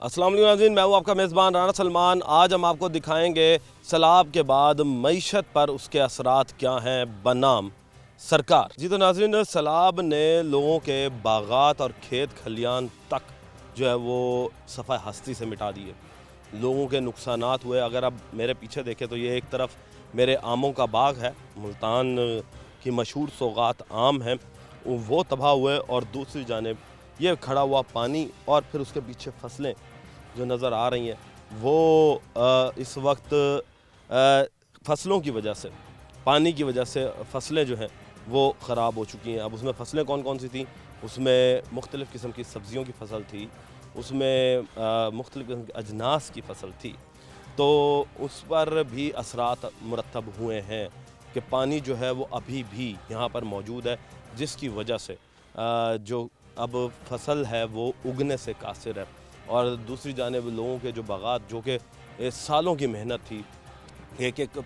अस्सलाम वालेकुम नाज़रीन, मैं हूँ आपका मेज़बान राना सलमान। आज हम आपको दिखाएंगे सैलाब के बाद मईशत पर उसके असरात क्या हैं बनाम सरकार। जी तो नाज़रीन, सैलाब ने लोगों के बागात और खेत खलियान तक जो है वो सफ़ाए हस्ती से मिटा दिए। लोगों के नुकसानात हुए। अगर आप मेरे पीछे देखें तो ये एक तरफ मेरे आमों का बाग है, मुल्तान की मशहूर सौगात आम है, वो तबाह हुए, और दूसरी जानिब ये खड़ा हुआ पानी और फिर उसके पीछे फसलें जो नज़र आ रही हैं वो इस वक्त फसलों की वजह से, पानी की वजह से फसलें जो हैं वो ख़राब हो चुकी हैं। अब उसमें फसलें कौन कौन सी थी? उसमें मुख्तलिफ़ किस्म की सब्ज़ियों की फसल थी, उसमें मुख्तलिफ़ किस्म की अजनास की फसल थी। तो उस पर भी असरात मुरतब हुए हैं कि पानी जो है वो अभी भी यहाँ पर मौजूद है, जिसकी वजह से जो अब फसल है वो उगने से कासिर है। और दूसरी जानिब लोगों के जो बागात, जो कि सालों की मेहनत थी, एक एक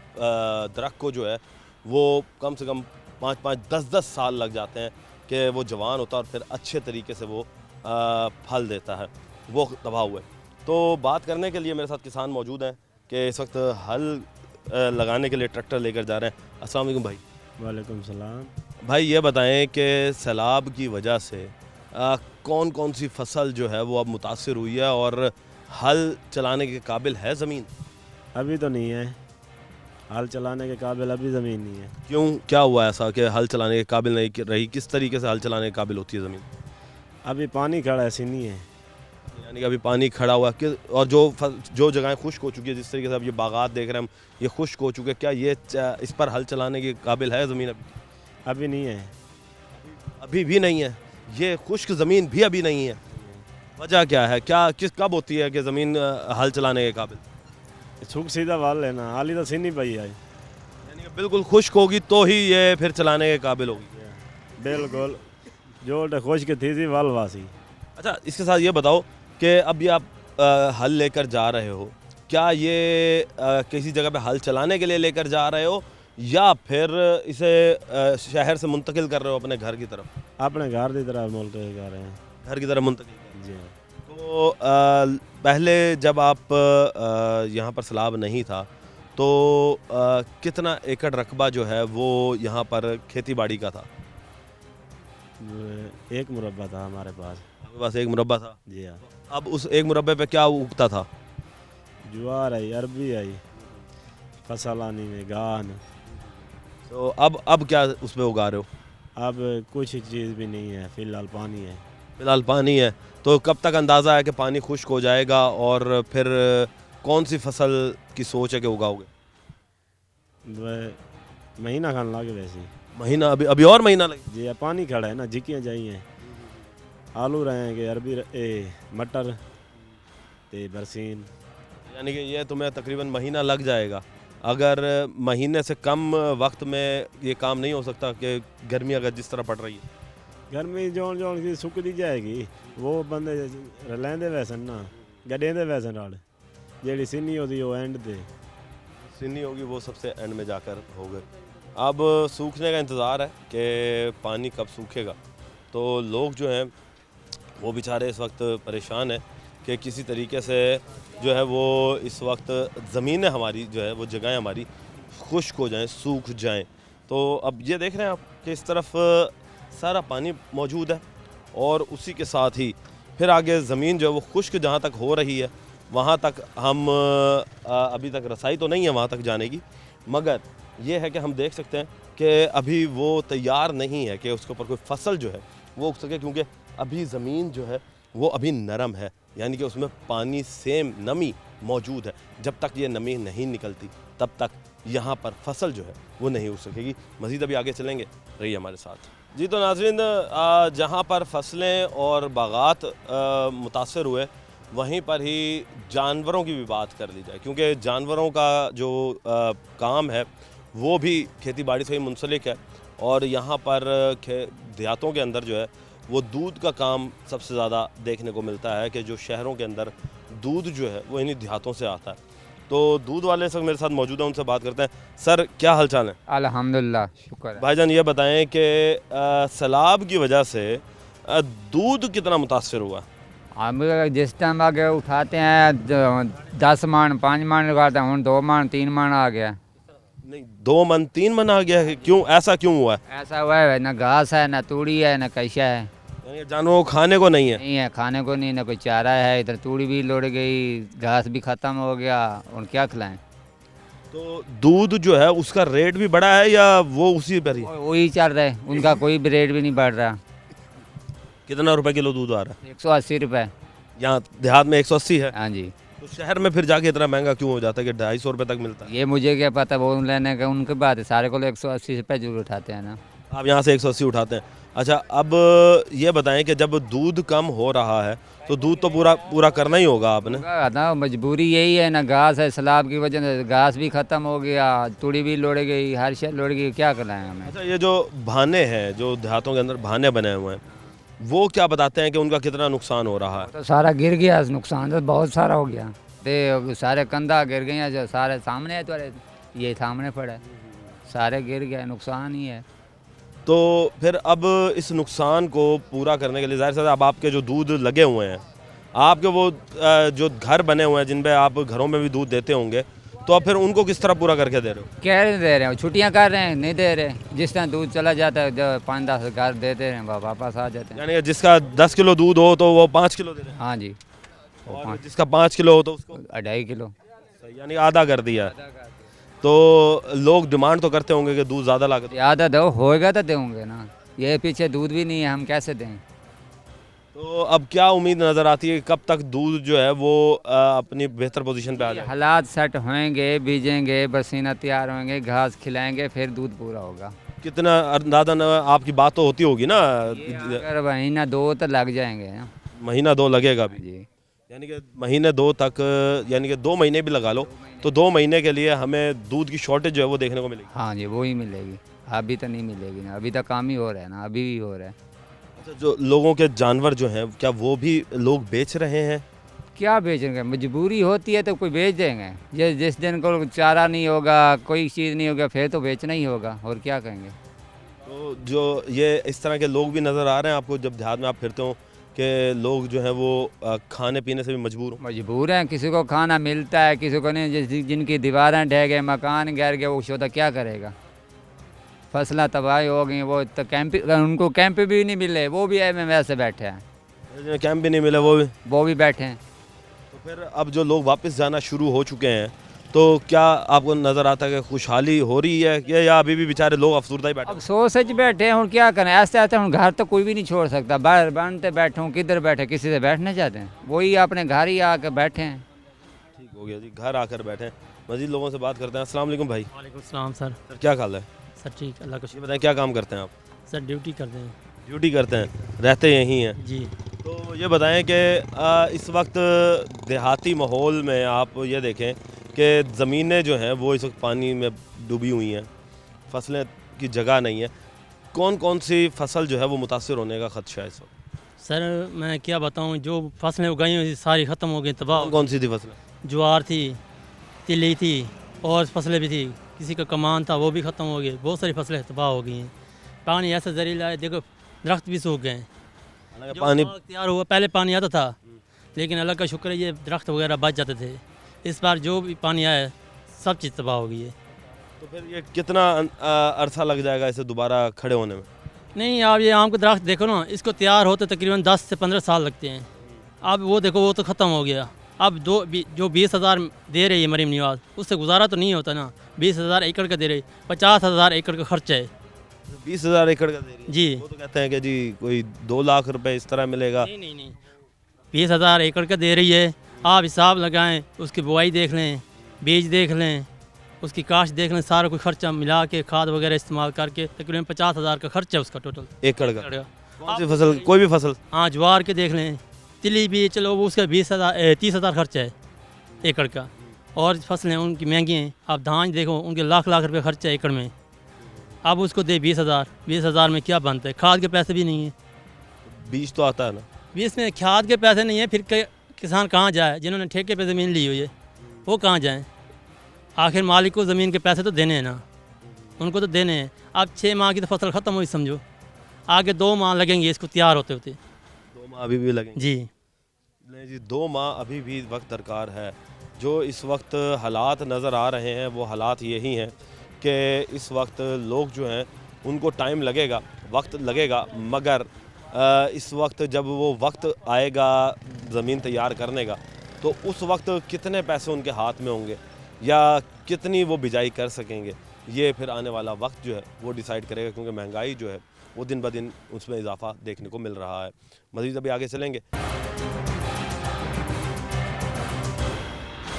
दरख्त को जो है वो कम से कम 5-5, 10-10 साल लग जाते हैं कि वो जवान होता है और फिर अच्छे तरीके से वो फल देता है, वो तबाह हुए। तो बात करने के लिए मेरे साथ किसान मौजूद हैं कि इस वक्त हल लगाने के लिए ट्रैक्टर लेकर जा रहे हैं। अस्सलाम वालेकुम भाई। वालेकुम सलाम। भाई ये बताएं कि सैलाब की वजह से कौन कौन सी फसल जो है वो अब मुतासिर हुई है और हल चलाने के काबिल है ज़मीन? अभी तो नहीं है, हल चलाने के काबिल अभी ज़मीन नहीं है। क्यों, क्या हुआ ऐसा कि हल चलाने के काबिल नहीं रही? किस तरीके से हल चलाने के काबिल होती है ज़मीन? अभी पानी खड़ा ऐसी नहीं है। यानी कि अभी पानी खड़ा हुआ है कि, और जो जगहें खुश्क हो चुकी है, जिस तरीके से अब ये बागात देख रहे हैं हम, ये खुश्क हो चुके हैं, क्या ये इस पर हल चलाने के काबिल है ज़मीन? अभी नहीं है। अभी भी नहीं है। ये खुश्क ज़मीन भी अभी नहीं है। वजह क्या है? क्या कब होती है कि ज़मीन हल चलाने के काबिल? सूख सीधा वाल लेना, हाली तो सीनी पई है। यानी कि बिल्कुल खुश्क होगी तो ही ये फिर चलाने के काबिल होगी। बिल्कुल, जो खुश के थी वाल वासी। अच्छा, इसके साथ ये बताओ कि अब ये आप हल लेकर जा रहे हो, क्या ये किसी जगह पे हल चलाने के लिए लेकर जा रहे हो या फिर इसे शहर से मुंतकिल कर रहे हो अपने घर की तरफ? अपने घर की तरफ मुल्क कर रहे हैं। घर की तरफ मुंतकिल कर रहे जी हैं। तो पहले जब आप यहाँ पर सैलाब नहीं था तो कितना एकड़ रकबा जो है वो यहाँ पर खेती बाड़ी का था? एक मुरब्बा था हमारे पास। आपके पास एक मुरब्बा था? जी हाँ। अब उस एक मुरब्बे पे क्या उगता था? ज्वार आई, अरबी आई, फसल आनी में गान। तो अब क्या उस पे उगा रहे हो? अब कुछ चीज़ भी नहीं है, फिलहाल पानी है। फिलहाल पानी है। तो कब तक अंदाज़ा है कि पानी खुश्क हो जाएगा और फिर कौन सी फसल की सोच है कि उगाओगे? महीना खान लागे वैसे। महीना? अभी अभी और महीना लगे? जी हाँ, पानी खड़ा है ना, जिक्कियाँ जाई हैं। आलू रहेंगे, मटर ते बरसीन। यानी कि ये तुम्हें तकरीबन महीना लग जाएगा। अगर महीने से कम वक्त में ये काम नहीं हो सकता कि गर्मी अगर जिस तरह पड़ रही है? गर्मी जोन जोन की सुक दी जाएगी, वो बंदे लेंदे वैसन ना, गडेंदे वैसन नाल जेड़ी सीनी होती वो एंड दे सीनी होगी वो सबसे एंड में जाकर होगे। अब सूखने का इंतज़ार है कि पानी कब सूखेगा। तो लोग जो हैं वो बेचारे इस वक्त परेशान हैं कि किसी तरीके से जो है वो इस वक्त ज़मीनें हमारी जो है वो जगहें हमारी खुश्क हो जाएं, सूख जाएं। तो अब ये देख रहे हैं आप कि इस तरफ सारा पानी मौजूद है और उसी के साथ ही फिर आगे ज़मीन जो है वो खुश्क जहाँ तक हो रही है वहाँ तक हम अभी तक रसाई तो नहीं है वहाँ तक जाने की, मगर ये है कि हम देख सकते हैं कि अभी वो तैयार नहीं है कि उसके ऊपर कोई फसल जो है वो उग सके, क्योंकि अभी ज़मीन जो है वो अभी नरम है, यानी कि उसमें पानी सेम नमी मौजूद है। जब तक ये नमी नहीं निकलती तब तक यहाँ पर फसल जो है वो नहीं उग सकेगी। मज़ीद अभी आगे चलेंगे, रहिए हमारे साथ। जी तो नाज़रीन, जहाँ पर फसलें और बागात मुतासर हुए वहीं पर ही जानवरों की भी बात कर ली जाए, क्योंकि जानवरों का जो काम है वो भी खेती बाड़ी से ही मुंसलिक है। और यहाँ पर देहातों के अंदर जो है वो दूध का काम सबसे ज़्यादा देखने को मिलता है कि जो शहरों के अंदर दूध जो है वो इन्हीं देहातों से आता है। तो दूध वाले सब मेरे साथ मौजूद हैं, उनसे बात करते हैं। सर, क्या हालचाल है? अल्हम्दुलिल्लाह, शुक्र है। भाईजान ये बताएं कि सैलाब की वजह से दूध कितना मुतासर हुआ? हम जिस टाइम आगे उठाते हैं 10 मन 5 मन लगाते हैं, हूँ 2 मन 3 मन आ गया। नहीं, 2 मन 3 मन आ गया है, क्यों ऐसा क्यों हुआ है? ऐसा हुआ है, ना घास है, ना तूड़ी है, ना कैसा है। यानी जानवरों को खाने को नहीं है। नहीं है खाने को, नहीं ना कोई चारा है। इधर तूड़ी भी लुढ़ गई, घास भी ख़त्म हो गया, और क्या खिलाएं। तो दूध जो है उसका रेट भी बढ़ा है या वो उसी पर ही? वही चल रहा है, उनका कोई भी रेट भी नहीं बढ़ रहा। कितना रुपए किलो दूध आ रहा है? 180 रुपये। यहाँ देहात में 180 है। हाँ जी। तो शहर में फिर जाके इतना महंगा क्यों हो जाता है कि 250 रुपए तक मिलता है? ये मुझे क्या पता, वो लेने का उनकी बात है। सारे को 180 रुपये जरूर उठाते हैं ना। आप यहाँ से 180 उठाते हैं। अच्छा, अब ये बताएं कि जब दूध कम हो रहा है तो दूध तो पूरा पूरा करना ही होगा आपने। ना मजबूरी यही है ना, घास है, सैलाब की वजह से घास भी ख़त्म हो गया, तूड़ी भी लुढ़ गई, हर शे लुढ़ गई, क्या कराएं हमें। अच्छा, ये जो भाने हैं, जो देहातों के अंदर भाने बने हुए हैं, वो क्या बताते हैं कि उनका कितना नुकसान हो रहा है? तो सारा गिर गया, नुकसान तो बहुत सारा हो गया। ते सारे कंधा गिर गए हैं, जो सारे सामने है, तो ये सामने पड़ा है, सारे गिर गए, नुकसान ही है। तो फिर अब इस नुकसान को पूरा करने के लिए जाहिर सी बात है, अब आपके जो दूध लगे हुए हैं, आपके वो जो घर बने हुए हैं जिन पे आप घरों में भी दूध देते होंगे, तो अब फिर उनको किस तरह पूरा करके दे रहे हो? कह रहे दे रहे हैं, छुट्टियां कर रहे हैं, नहीं दे रहे। जिस तरह दूध चला जाता है, जो 5-10 घर देते हैं, वापस आ जाते हैं। यानी कि जिसका 10 किलो दूध हो तो वो 5 किलो दे रहे हैं, हाँ जी। और जिसका 5 किलो हो तो उसको 2.5 किलो। सही, यानी आधा कर दिया। तो लोग डिमांड तो करते होंगे कि दूध ज़्यादा लागत। आधा दो होएगा तो देंगे ना, ये पीछे दूध भी नहीं है, हम कैसे दें। तो अब क्या उम्मीद नज़र आती है कि कब तक दूध जो है वो अपनी बेहतर पोजीशन पे आ जाए? हालात सेट होंगे, बीजेंगे, बरसीना तैयार होंगे, घास खिलाएंगे, फिर दूध पूरा होगा। कितना अंदाज़न आपकी बात तो होती होगी ना? अगर महीना 2 तो लग जाएंगे ना। महीना 2 लगेगा भी, जी। यानी कि महीने 2 तक, यानी कि 2 महीने भी लगा लो तो 2 महीने के लिए हमें दूध की शॉर्टेज जो है वो देखने को मिलेगी। हाँ जी, वो ही मिलेगी, अभी तो नहीं मिलेगी ना, अभी तो काम ही हो रहा है ना, अभी भी हो रहा है। अच्छा, जो लोगों के जानवर जो हैं, क्या वो भी लोग बेच रहे हैं? क्या बेचेंगे, मजबूरी होती है तो कोई बेच देंगे। ये जिस दिन को चारा नहीं होगा, कोई चीज़ नहीं होगा, फिर तो बेचना ही होगा, और क्या कहेंगे। तो जो ये इस तरह के लोग भी नज़र आ रहे हैं आपको जब देहात में आप फिरते हो कि लोग जो हैं वो खाने पीने से भी मजबूर हो? मजबूर हैं, किसी को खाना मिलता है, किसी को नहीं। जिनकी दीवारें ढह गए, मकान गिर गए, वो शोधा क्या करेगा। फसलें तबाही हो गई, वो तो कैंप, उनको कैंप भी नहीं मिले, वो भी में वैसे बैठे हैं, जिन्हें कैंप भी नहीं मिले वो भी। बैठे हैं। तो फिर अब जो लोग वापस जाना शुरू हो चुके हैं, तो क्या आपको नज़र आता है कि खुशहाली हो रही है कि या अभी भी बेचारे लोग अफसरदा ही बैठे अब सोच सच बैठे हैं, और क्या करें। ऐसे आते हैं घर तो कोई भी नहीं छोड़ सकता, बाहर बनते बैठे हूँ, किधर बैठे, किसी से बैठना चाहते हैं, वही अपने घर ही आके बैठे हैं। ठीक हो गया जी, घर आकर बैठे हैं। मज़ीद लोगों से बात करते हैं। अस्सलाम वालेकुम भाई। वालेकुम सलाम सर। सर क्या हाल है? सर ठीक, अल्लाह का ये शुक्र। बताएं, क्या काम करते हैं आप? सर ड्यूटी करते हैं। ड्यूटी करते हैं, रहते यहीं हैं? जी। तो ये बताएं कि इस वक्त देहाती माहौल में आप ये देखें कि ज़मीनें जो हैं वो इस वक्त पानी में डूबी हुई हैं, फसलें की जगह नहीं है। कौन कौन सी फसल जो है वो मुतासिर होने का खदशा है इस वक्त? सर मैं क्या बताऊं, जो फसलें उगाई हुई सारी ख़त्म हो गई, तबाह। कौन सी थी फसलें? ज्वार थी, तिली थी, और फसलें भी थी, किसी का कमान था वो भी ख़त्म हो गए, बहुत सारी फसलें तबाह हो गई हैं। पानी ऐसा जहरीला है, देखो दरख्त भी सूख गए हैं। हालांकि जो पानी बाग तैयार हुआ, पहले पानी आता था, लेकिन अल्लाह का शुक्र है ये दरख्त वगैरह बच जाते थे। इस बार जो भी पानी आया सब चीज़ तबाह हो गई है। तो फिर ये कितना अरसा लग जाएगा इसे दोबारा खड़े होने में? नहीं, आप ये आम का दरख्त देखो ना, इसको तैयार होते तकरीबन 10 से 15 साल लगते हैं। अब वो देखो, वो तो ख़त्म हो गया। अब जो 20,000 दे रही है मरीम निवाज, उससे गुजारा तो नहीं होता ना। 20,000 एकड़ का दे रही, 50,000 एकड़ का खर्चा है। 20,000 एकड़ का दे रही है। जी। वो तो कहते हैं कि जी कोई 2 लाख रुपए इस तरह मिलेगा। नहीं नहीं नहीं, 20,000 एकड़ का दे रही है। आप हिसाब लगाएं, उसकी बुआई देख लें, बीज देख लें, उसकी काश्त देख लें, सारा कुछ खर्चा मिला के खाद वगैरह इस्तेमाल करके तकरीबन 50,000 का खर्चा है उसका टोटल एकड़ का? एकड़ का। कौन सी फसल? कोई भी फसल? हाँ, ज्वार के देख लें, तिली भी चलो, वो उसका 30,000 खर्चा है एकड़ का। और फसलें उनकी महंगी हैं। आप धान देखो, उनके लाख लाख रुपए खर्चा है एकड़ में। अब उसको दे 20,000 में क्या बनता है? खाद के पैसे भी नहीं है। बीज तो आता है ना? बीज में खाद के पैसे नहीं है, फिर किसान कहाँ जाए? जिन्होंने ठेके पे ज़मीन ली हुई है वो कहाँ जाएँ? आखिर मालिक को ज़मीन के पैसे तो देने हैं ना, उनको तो देने हैं। अब 6 माह की तो फसल ख़त्म हुई समझो, आगे 2 माह लगेंगे इसको तैयार होते होते। 2 माह अभी भी लगेंगे। जी। नहीं जी, 2 माह अभी भी वक्त दरकार है। जो इस वक्त हालात नज़र आ रहे हैं वो हालात यही हैं कि इस वक्त लोग जो हैं उनको टाइम लगेगा, वक्त लगेगा, मगर इस वक्त जब वो वक्त आएगा ज़मीन तैयार करने का, तो उस वक्त कितने पैसे उनके हाथ में होंगे या कितनी वो बिजाई कर सकेंगे, ये फिर आने वाला वक्त जो है वो डिसाइड करेगा, क्योंकि महंगाई जो है वो दिन ब दिन उसमें इजाफा देखने को मिल रहा है। मज़ीद अभी आगे चलेंगे।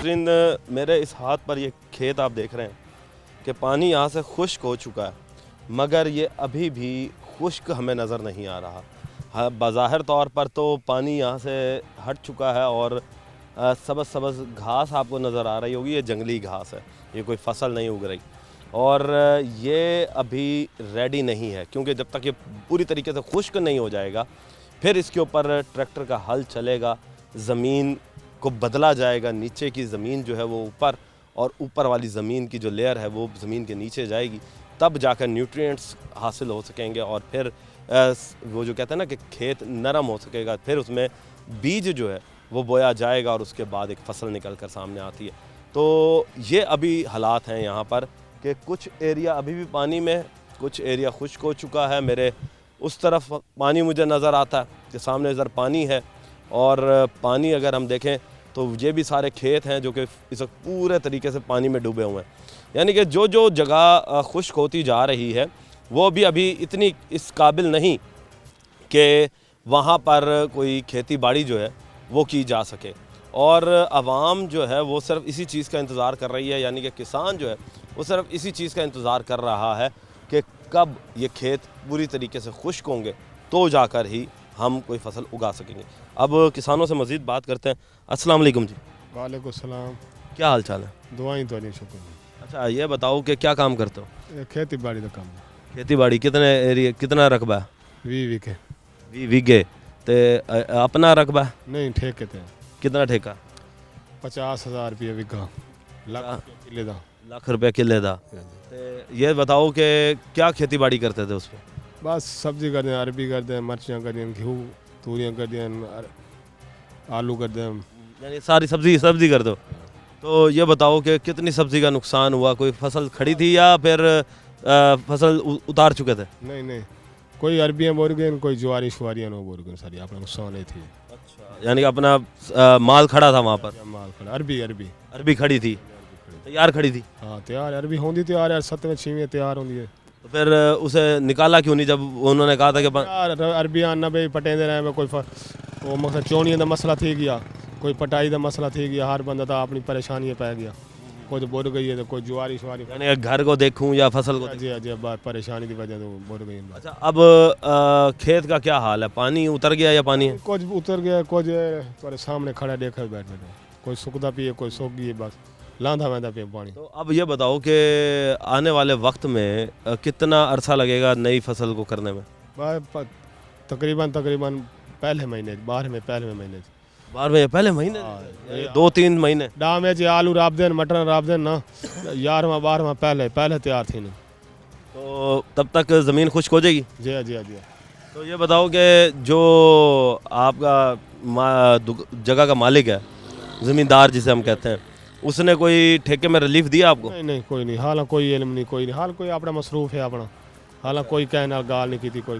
मेरे इस हाथ पर ये खेत आप देख रहे हैं कि पानी यहाँ से खुश्क हो चुका है, मगर ये अभी भी खुश्क हमें नज़र नहीं आ रहा। हाँ, बज़ाहिर तौर पर तो पानी यहाँ से हट चुका है और सबज़ सबज़ घास आपको नज़र आ रही होगी, ये जंगली घास है, ये कोई फसल नहीं उग रही और ये अभी रेडी नहीं है, क्योंकि जब तक ये पूरी तरीके से खुश्क नहीं हो जाएगा फिर इसके ऊपर ट्रैक्टर का हल चलेगा, ज़मीन को बदला जाएगा, नीचे की ज़मीन जो है वो ऊपर और ऊपर वाली ज़मीन की जो लेयर है वो ज़मीन के नीचे जाएगी, तब जाकर न्यूट्रिएंट्स हासिल हो सकेंगे और फिर वो जो कहते हैं ना कि खेत नरम हो सकेगा, फिर उसमें बीज जो है वो बोया जाएगा और उसके बाद एक फसल निकल कर सामने आती है। तो ये अभी हालात हैं यहाँ पर कि कुछ एरिया अभी भी पानी में है, कुछ एरिया खुश्क हो चुका है। मेरे उस तरफ पानी मुझे नज़र आता है कि सामने इधर पानी है और पानी अगर हम देखें तो ये भी सारे खेत हैं जो कि इस वक्त पूरे तरीके से पानी में डूबे हुए हैं। यानी कि जो जो जगह खुश्क होती जा रही है वो भी अभी इतनी इस काबिल नहीं कि वहाँ पर कोई खेती बाड़ी जो है वो की जा सके, और आवाम जो है वो सिर्फ इसी चीज़ का इंतज़ार कर रही है, यानी कि किसान जो है वो सिर्फ इसी चीज़ का इंतज़ार कर रहा है कि कब ये खेत पूरी तरीके से खुश्क होंगे तो जाकर ही हम कोई फसल उगा सकेंगे। अब किसानों से मज़ीद बात करते हैं। अस्सलाम वालेकुम जी। वालेकुम सलाम। क्या हाल चाल है? दुआई तो नहीं, शुक्र। अच्छा, ये बताओ कि क्या काम करते हो? ये खेती बाड़ी का काम खेती बाड़ी कितने एरिया, कितना रकबा है? 20 वीके। 20 बीघे। तो अपना रकबा है? नहीं, ठेके थे। कितना ठेका? 50,000 रुपये बीघा, लाख किले दा। लाख रुपये किले दा। तो ये बताओ कि क्या खेती बाड़ी करते थे उस पर? बस सब्जी कर दें, अरबी कर दें, मिर्चियाँ कर दें, गेहूँ तूरियाँ कर दें, आलू कर दें, यानी सारी सब्जी कर दो। तो ये बताओ कि कितनी सब्ज़ी का नुकसान हुआ? कोई फसल खड़ी थी या फिर फसल उतार चुके थे? नहीं, कोई अरबियाँ बोर गए, कोई ज्वारी शुआरियाँ नो बोर गए, सारी अपना नुकसान नहीं थी। अच्छा, यानी कि अपना माल खड़ा था वहाँ पर? माल खड़ा, अरबी खड़ी थी, तैयार खड़ी थी। हाँ तैयार, अरबी होंगी तैयार है, 7वें 6वें तैयार होंगी है। तो फिर उसे निकाला क्यों नहीं जब उन्होंने कहा था कि यार अरबियाँ आना भाई पटेंदे रहे, कोई वो मकसद चोनियों का मसला थी गया, कोई पटाई का मसला थी गया, हर बंदा था अपनी परेशानी पै गया, कोई तो बुर गई है, तो कोई ज्वारी शुआरी, यानी घर को देखूं या फसल को? जी परेशानी की वजह तो बुर गई। अच्छा, अब खेत का क्या हाल है? पानी उतर गया या पानी है? कुछ उतर गया, कुछ पर सामने खड़ा देखा बैठ, कोई सूखता पिए, कोई सूख गई, बस लांधा वैंधा पे पानी। तो अब ये बताओ कि आने वाले वक्त में कितना अरसा लगेगा नई फसल को करने में? तकरीबन पहले महीने, 12वें पहले महीने, 12वें पहले महीने, 2-3 महीने डामे जी आलू राब देन, मटर राब देन ना, 11वां 12वां पहले तैयार थी ना, तो तब तक ज़मीन खुश्क हो जाएगी। जी। तो ये बताओ कि जो आपका जगह का मालिक है, ज़मींदार जिसे हम कहते हैं, उसने कोई ठेके में रिलीफ दिया आपको? नहीं, कोई नहीं, हालांकि कोई इल्म नहीं, कोई नहीं, हाल कोई अपना मसरूफ है अपना, हालांकि कोई कहना गाल नहीं की, कोई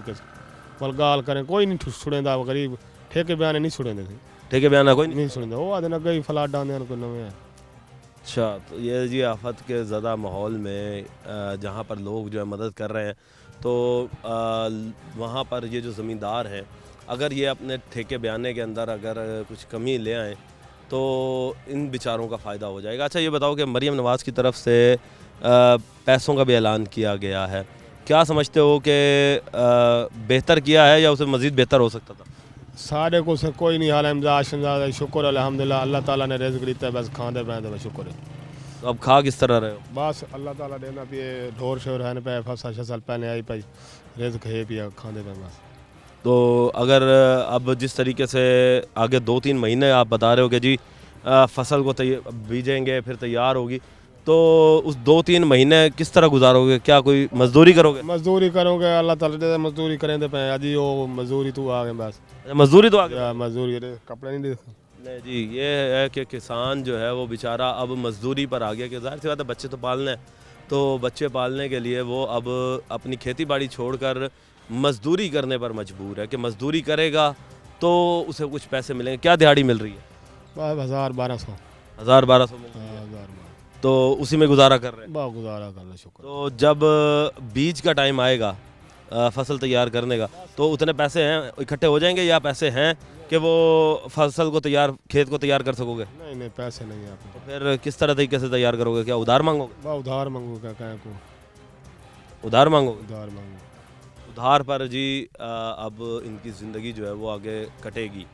बल गाल करें कोई नहीं छुड़ेंदा, गरीब ठेके बयाने नहीं छुड़ेंदे थे, ठेके बयाना कोई नहीं छुड़ेंदा, वो आदमी गई फलाट डालने को नवे है। अच्छा, तो ये जी आफत के ज़्यादा माहौल में जहाँ पर लोग जो है मदद कर रहे हैं, तो वहाँ पर ये जो ज़मींदार हैं, अगर ये अपने ठेके बयाने के अंदर अगर कुछ कमी ले आएँ तो इन बेचारों का फ़ायदा हो जाएगा। अच्छा, ये बताओ कि मरीम नवाज़ की तरफ से पैसों का भी ऐलान किया गया है, क्या समझते हो कि बेहतर किया है या उसे मज़ीद बेहतर हो सकता था? साढ़े को से कोई नहीं, हाल इमदाद शुक्र अल्हम्दुलिल्लाह, अल्लाह ताला ने रिज़्क़ दिता है, बस खाते पैंदे बस शुक्र है। तो अब खा किस तरह रहे हो? बस अल्लाह ताला देना पिए, ढोर शोर है पे, फसल पहले आई पाई, रिज़्क़ है पिया, खाते पे बस। तो अगर अब जिस तरीके से आगे 2-3 महीने आप बता रहे हो कि जी फसल को बीजेंगे फिर तैयार होगी, तो उस 2-3 महीने किस तरह गुजारोगे? क्या कोई मजदूरी करोगे? मजदूरी करोगे, अल्लाह ताला दे मजदूरी करें तो पे अजी वो मजदूरी तू आ गए बस। मजदूरी तो आ गई, मजदूरी कपड़े नहीं दे नहीं जी, ये है कि किसान जो है वो बेचारा अब मजदूरी पर आ गया कि ज़ाहिर सी बात है बच्चे तो पालने हैं, तो बच्चे पालने के लिए वो अब अपनी खेती बाड़ी छोड़कर मजदूरी करने पर मजबूर है कि मजदूरी करेगा तो उसे कुछ पैसे मिलेंगे। क्या दिहाड़ी मिल रही है? बस 1000-1200। 1000-1200 मिल रही है, 1000 तो उसी में गुजारा कर रहे हैं। बा गुजारा कर लो, शुक्र। तो जब बीज का टाइम आएगा फसल तैयार करने का, तो उतने पैसे हैं इकट्ठे हो जाएंगे या पैसे हैं कि वो फसल को तैयार खेत को तैयार कर सकोगे? नहीं नहीं, पैसे नहीं है आप। तो फिर किस तरह तरीके से तैयार करोगे? क्या उधार मांगोगे? बा उधार मांगू क्या कहें को, उधार मांगोगे? उधार मांगू। उधार पर जी अब इनकी ज़िंदगी जो है वो आगे कटेगी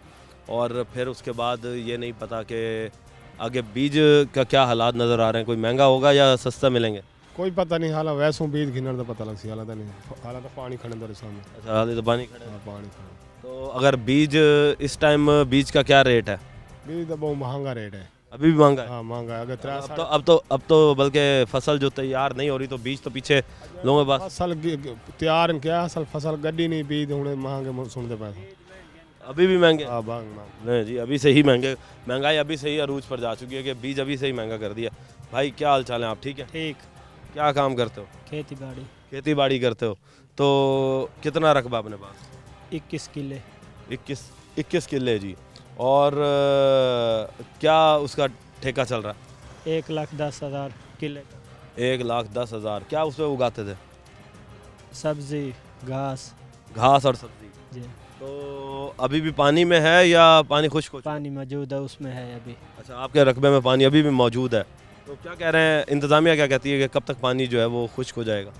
और फिर उसके बाद ये नहीं पता कि आगे बीज का क्या हालात नज़र आ रहे हैं, कोई महंगा होगा या सस्ता मिलेंगे? कोई पता नहीं, हाल वैसों बीज घिनर तो पता लग सी, हाल नहीं, हाल तो पानी खड़े दर सामने। अच्छा, हाल तो पानी खड़े हैं। हाँ, पानी खड़े। तो अगर बीज इस टाइम बीज का क्या रेट है? बीज तो बहुत महंगा रेट है। अभी भी महंगा है? हाँ महंगा है। अगर अब तो बल्कि फसल जो तैयार नहीं हो रही तो बीज तो पीछे लोगों के पास फसल तैयार क्या, असल फसल गड्डी नहीं, बीज होने महंगे सुनते पैसे। अभी भी महंगे? हाँ महंगा। नहीं जी, अभी से ही महंगे, महंगाई अभी से ही अरूज पर जा चुकी है कि बीज अभी से ही महंगा कर दिया। भाई क्या हाल चाल है, आप ठीक है? ठीक। क्या काम करते हो? खेती बाड़ी। खेती बाड़ी करते हो, तो कितना रकबा अपने पास? 21 किले। 21 किले जी। और क्या उसका ठेका चल रहा है? 1,10,000 किले का। 1,10,000। क्या उसमें उगाते थे? सब्जी, घास। घास और सब्जी। जी। तो अभी भी पानी में है या पानी खुश्क हो चुका? पानी मौजूद है, उसमें है अभी। अच्छा, आपके रकबे में पानी अभी भी मौजूद है। तो क्या कह रहे हैं, इंतज़ामिया क्या कहती है कि कब तक पानी जो है वो खुश्क हो जाएगा?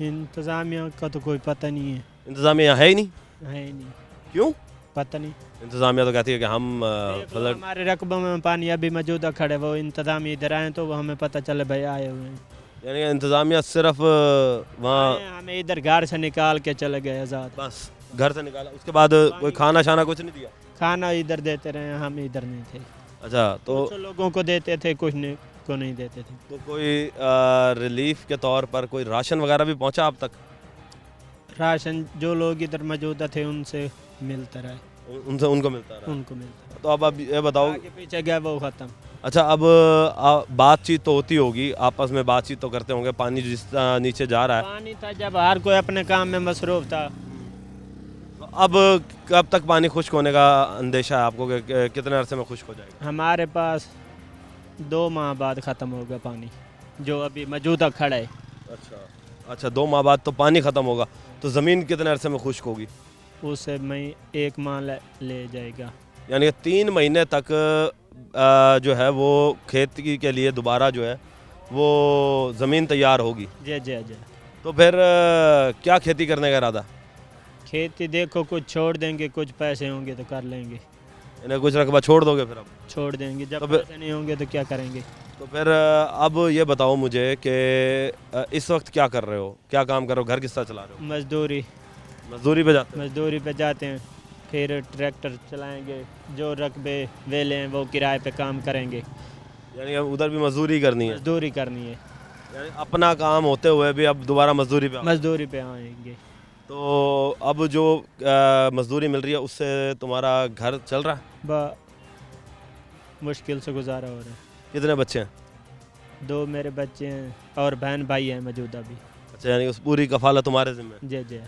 इंतज़ामिया का तो कोई पता नहीं है। इंतज़ामिया यहाँ है ही नहीं? है ही नहीं। क्यों? पता नहीं। इंतज़ामिया तो कहती है कि हम देखो, हमारे रकबों में पानी अभी मौजूदा खड़े, वो इंतज़ामिया इधर आए तो वो हमें पता चले भाई आए हुए हैं। यानी कि इंतज़ामिया सिर्फ वहाँ आए, हमें इधर घर से निकाल के चले गए आज़ाद। बस घर से निकाला, उसके बाद कोई खाना शाना कुछ नहीं दिया? खाना इधर देते रहे, हम इधर नहीं थे। अच्छा, तो कुछ लोगों को देते थे, कुछ को नहीं देते थे। तो कोई रिलीफ के तौर पर कोई राशन वगैरह भी पहुंचा आप तक? राशन जो लोग इधर मौजूदा थे उनसे मिलता रहा, उनसे उनको मिलता रहा? उनको मिलता तो अब ये बताओ। आगे पीछे गया वो ख़त्म। अच्छा, अब बातचीत तो होती होगी, आपस में बातचीत तो करते होंगे, पानी जिस नीचे जा रहा है। पानी था जब हर कोई अपने काम में मसरूफ था। तो अब कब तक पानी खुश्क होने का अंदेशा है आपको कि कितने अरसे में खुश्क हो जाएगा? हमारे पास 2 माह बाद ख़त्म होगा पानी, जो अभी मौजूदा खड़ा है। अच्छा, 2 माह बाद तो पानी ख़त्म होगा, तो ज़मीन कितने अरसे में खुश्क होगी? उससे मैं 1 माह ले जाएगा। यानी कि 3 महीने तक जो है वो खेती के लिए दोबारा जो है वो ज़मीन तैयार होगी। जी जी जी। तो फिर क्या खेती करने का इरादा? खेती देखो, कुछ छोड़ देंगे, कुछ पैसे होंगे तो कर लेंगे। इन्हें कुछ रकबा छोड़ दोगे फिर? अब छोड़ देंगे, जब तो फिर- पैसे नहीं होंगे तो क्या करेंगे। तो फिर अब ये बताओ मुझे कि इस वक्त क्या कर रहे हो, क्या काम कर रहे हो, घर किस तरह चला रहे हो? मजदूरी पे जाते हो? मजदूरी पे जाते हैं, फिर ट्रैक्टर चलाएंगे, जो रकबे वेले हैं वो किराए पे काम करेंगे। यानी अब उधर भी मजदूरी करनी है? मजदूरी करनी है। यानी अपना काम होते हुए भी अब दोबारा मजदूरी पे आओ। मजदूरी पे आएंगे। तो अब जो मजदूरी मिल रही है उससे तुम्हारा घर चल रहा है? मुश्किल से गुजारा हो रहा है। कितने बच्चे हैं? 2 मेरे बच्चे हैं और बहन भाई हैं मौजूदा भी। अच्छा, यानी उस पूरी कफालत तुम्हारे ज़िम्मे? जी जी।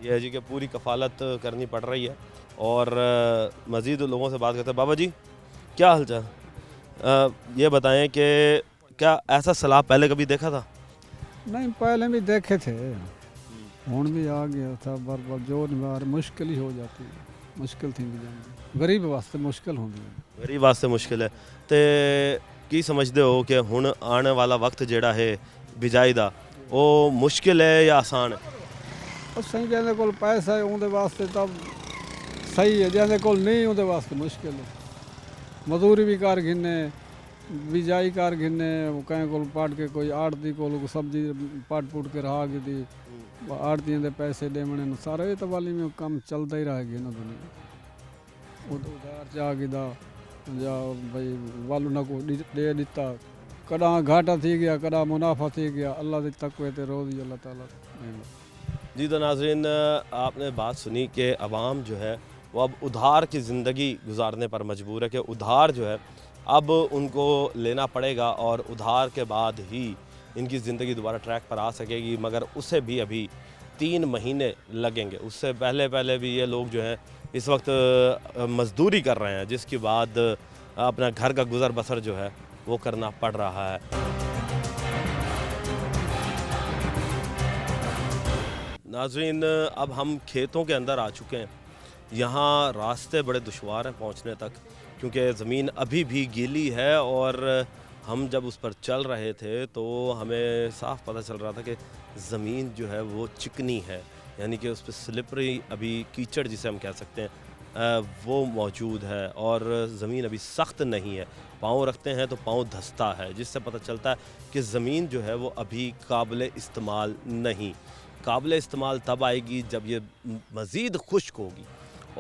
ये है जी कि पूरी कफालत करनी पड़ रही है। और मज़ीद लोगों से बात करते हैं। बाबा जी क्या हाल चाल? ये बताएं कि क्या ऐसा सैलाब पहले कभी देखा था? नहीं, पहले भी देखे थे, हुण भी आ गया था, बार जो बार मुश्किल ही हो जाती है, मुश्किल थी भी गरीब वास्ते मुश्किल होंगी। गरीब वास्ते मुश्किल है तो की समझते हो कि हुण आने वाला वक्त जेड़ा है बिजाई दा वो मुश्किल है या आसान है? और सही जिंदे कोल पैसा है उनके वास्ते तब सही है, जिंदे कोल नहीं उनके वास्ते मुश्किल है। मजदूरी भी कर घिने, बिजाई कर घिने, कहीं कोल पाट के कोई आड़ती कोल सब्जी पाट पुट के रहा दी, आड़तियों के पैसे देने सारे तो वाली में काम चलता ही रहेगी ना दुनिया। उधार जा गिदा जा भाई वालू ना को दे दिता, कदा घाटा थी गया, कदा मुनाफा थी गया, अल्लाह के तकवे ते रोज़ ही अल्लाह ताला। जी तो नाज़रीन, आपने बात सुनी कि अवाम जो है वो अब उधार की ज़िंदगी गुजारने पर मजबूर है कि उधार जो है अब उनको लेना पड़ेगा और उधार के बाद ही इनकी ज़िंदगी दोबारा ट्रैक पर आ सकेगी, मगर उसे भी अभी 3 महीने लगेंगे। उससे पहले पहले भी ये लोग जो हैं इस वक्त मजदूरी कर रहे हैं, जिसके बाद अपना घर का गुजर बसर जो है वो करना पड़ रहा है। नाज़रीन, अब हम खेतों के अंदर आ चुके हैं। यहाँ रास्ते बड़े दुश्वार हैं पहुँचने तक, क्योंकि ज़मीन अभी भी गीली है और हम जब उस पर चल रहे थे तो हमें साफ पता चल रहा था कि ज़मीन जो है वो चिकनी है, यानी कि उस पर स्लिपरी अभी कीचड़ जिसे हम कह सकते हैं वो मौजूद है और ज़मीन अभी सख्त नहीं है। पाँव रखते हैं तो पाँव धंसता है, जिससे पता चलता है कि ज़मीन जो है वो अभी काबिल इस्तेमाल नहीं। काबिल इस्तेमाल तब आएगी जब ये मज़ीद खुश्क होगी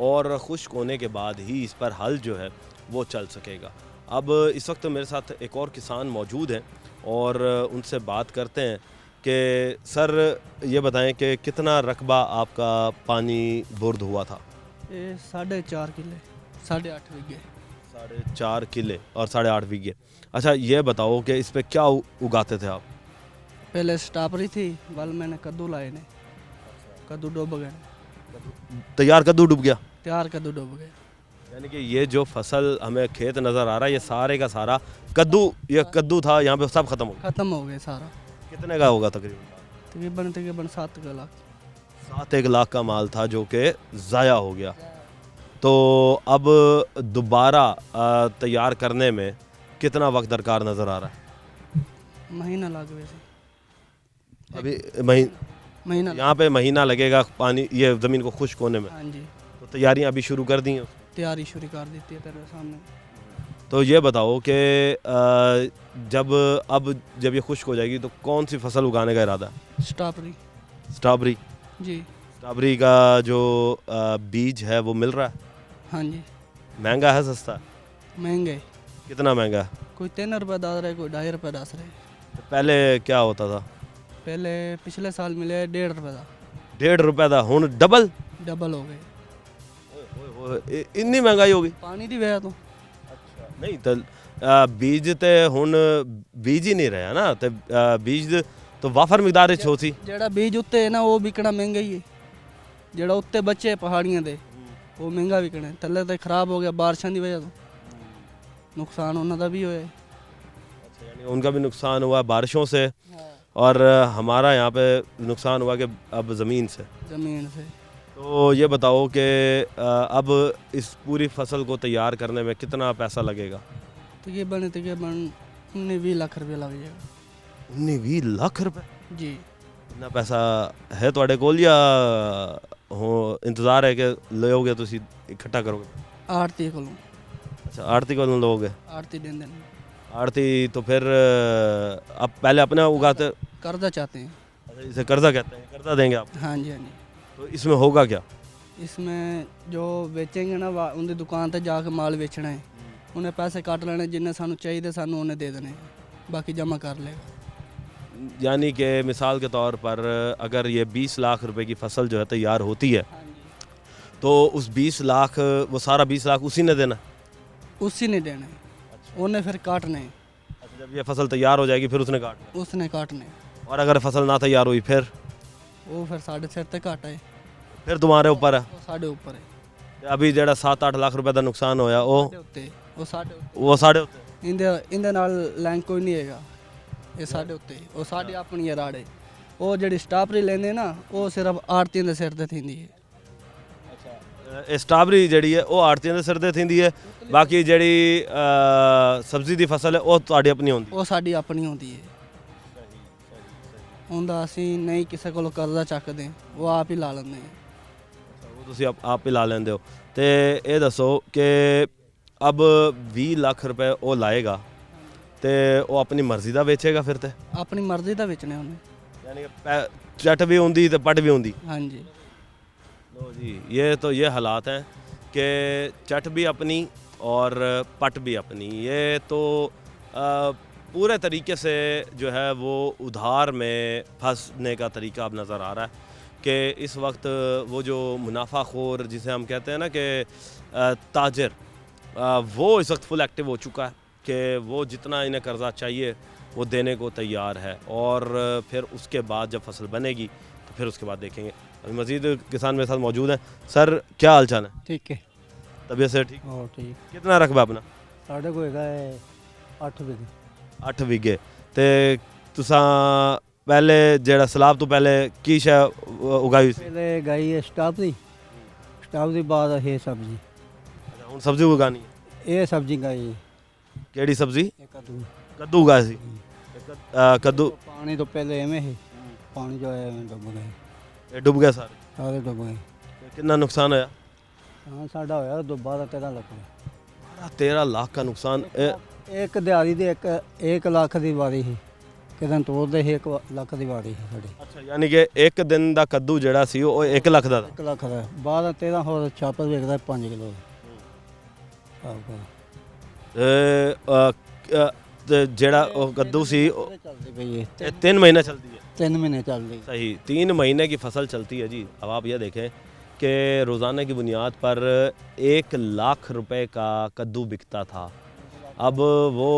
और खुश्क होने के बाद ही इस पर हल जो है वो चल सकेगा। अब इस वक्त मेरे साथ एक और किसान मौजूद हैं और उनसे बात करते हैं कि सर ये बताएं कि कितना रकबा आपका पानी बुर्द हुआ था? ये 4.5 किले, 8.5 बीघे। 4.5 किले और 8.5 बीघे। अच्छा ये बताओ कि इस पे क्या उगाते थे आप? पहले स्ट्रॉबेरी थी, बल मैंने कद्दू लाए ने, कद्दू डूब गए, तैयार कद्दू डूब गया, तैयार कद्दू डूब गए। यानी कि ये जो फसल हमें खेत नज़र आ रहा है ये सारे का सारा कद्दू, ये कद्दू था यहाँ पे सब ख़त्म हो गया। ख़त्म हो गए सारा। कितने का होगा तकरीबन? तकरीबन 7 लाख। 7 लाख का माल था जो कि ज़ाया हो गया। तो अब दोबारा तैयार करने में कितना वक्त दरकार नज़र आ रहा है? महीना लग वैसे अभी महीना। यहाँ पे महीना लगेगा पानी ये ज़मीन को खुश्क होने में। हाँ जी, तो तैयारियाँ अभी शुरू कर दी हैं? तैयारी शुरू कर देती है तेरे सामने। तो ये बताओ कि जब ये खुश्क हो जाएगी तो कौन सी फसल उगाने का इरादा है? स्ट्रॉबेरी। स्ट्रॉबेरी। जी स्ट्रॉबेरी का जो बीज है वो मिल रहा है? हाँ जी। महंगा है सस्ता? महंगे, कितना महंगा है? कोई 3 रुपये दस रहे, कोई 2.5 रुपये दस रहे। पहले क्या होता था? पहले पिछले साल मिले 1.5 रुपये का। 1.5 रुपये था, हुन डबल डबल हो गए। इन्नी महंगाई होगी? पानी दी वजह तो। नहीं तो बीज ते हुन बीज ही नहीं रहा ना, तो बीज तो वाफर मिकदार च होती। जेड़ा बीज उत्ते है ना वो बिकना महंगा ही है, जेड़ा उत्ते बचे पहाड़ियां दे वो महंगा बिकना है। थल्ले तो खराब हो गया बारिशों की वजह तो, नुकसान उन्होंने भी होया। यानी उनका भी नुकसान हुआ बारिशों से और हमारा यहाँ पे नुकसान हुआ कि अब ज़मीन से। तो ये बताओ कि अब इस पूरी फसल को तैयार करने में कितना पैसा लगेगा? तकरीबन 19-20 लाख रुपये लग जाएगा। 19-20 लाख रुपए? जी। इतना पैसा है ਤੁਹਾਡੇ ਕੋਲ या हो इंतज़ार है कि लोगे तुसी इकट्ठा करोगे? आड़ती को। अच्छा आड़ती को लोगे? आड़ती दें दें। आड़ती तो फिर अब पहले अपने उगाते? कर्जा चाहते हैं। अच्छा इसे कर्जा कहते हैं, कर्जा देंगे आप? हाँ जी हाँ जी। तो इसमें होगा क्या? इसमें जो बेचेंगे ना उनकी दुकान पर जाके माल बेचना है, उन्हें पैसे काट लेने जिन्हें सानू चाहिए सानू उन्हें दे देने, बाकी जमा कर लेगा। यानी कि मिसाल के तौर पर अगर ये 20 लाख रुपए की फसल जो है तैयार होती है तो उस 20 लाख वो सारा 20 लाख उसी ने देना? उसी ने देना है। उन्हें फिर काटने। अच्छा जब ये फसल तैयार हो जाएगी फिर उसने काटना? उसने काटने। और अगर फसल ना तैयार हुई फिर? वो फिर 6.5 तक काटा है। फिर तुम्हारे ऊपर है? वो साढ़े ऊपर है। अभी जेड़ा 7-8 लाख रुपए का नुकसान होया वो साढ़े इंदे नाल लैंक कोई नहीं हैगा, ये साढ़े उत्ते वो साढ़े अपनी है राड़े। वो जेडी स्ट्रॉबेरी लेंदे ना वो सिर्फ आड़तियों के सिर ते थींदी है। अच्छा स्ट्रॉबेरी जेड़ी है वो आड़तियों के सिर ते थींदी है, बाकी जेड़ी सब्जी की फसल है वो तुहाडी अपनी होंदी? वो साडी अपनी होंदी है। उनदा असीं नहीं किसी कोलों कर्जा चकदे, वो आप ही ला लेंदे हैं। वो तुसी आप ही ला लेंदे हो। तो ये दसो कि अब 20 लाख रुपए वो लाएगा तो वो अपनी मर्जी का बेचेगा फिर? तो अपनी मर्जी का बेचने उन्हें, यानी कि चट भी होंदी तो पट भी होंदी? हाँ जी। लो जी ये हालात हैं कि चट भी अपनी और पट भी अपनी। ये तो पूरे तरीके से जो है वो उधार में फंसने का तरीका अब नज़र आ रहा है कि इस वक्त वो जो मुनाफाखोर जिसे हम कहते हैं ना कि ताजर, वो इस वक्त फुल एक्टिव हो चुका है कि वो जितना इन्हें कर्जा चाहिए वो देने को तैयार है, और फिर उसके बाद जब फसल बनेगी तो फिर उसके बाद देखेंगे। अभी मज़ीद किसान मेरे साथ मौजूद हैं। सर क्या हाल चाल है? ठीक है। तबीयत से ठीक? और ठीक कितना रकबा अपना? साढ़े को हैगा 8 बीघे। 8 बीघे। ते तुसा पहले जेड़ा सलाब तो पहले की शै उगाई सी? पहले गाई है स्टाफ दी बाद है सब्जी। अच्छा, हुण सब्जी उगानी है? ये सब्जी गाई है केड़ी सब्जी? ये कद्दू। कद्दू उगाए सी? कद्दू पानी तो पहले एवं है, पानी जो है एवं डुब गए, ये डुब गए सारे? सारे डुब गए। कितना नुकसान होया? हाँ साढ़ा होया 12-13 लाख। 13 लाख का नुकसान। एक दिहाड़ी दी 1 लाख दी वारी है, किदन तोड़दे 1 लाख दी वारी है साड़ी। अच्छा, यानी कि एक दिन दा कद्दू जेड़ा सी वो 1 लाख दा था? 1 लाख दा 12-13 होर छापर विकदा 5 किलो। जेड़ा ਉਹ कद्दू सी चलती पई है 3 महीने चलती है? 3 महीने चल रही। सही, 3 महीने की फसल चलती है जी। अब आप ये देखें कि रोज़ाना की बुनियाद पर 1 लाख रुपए का कद्दू बिकता था। अब वो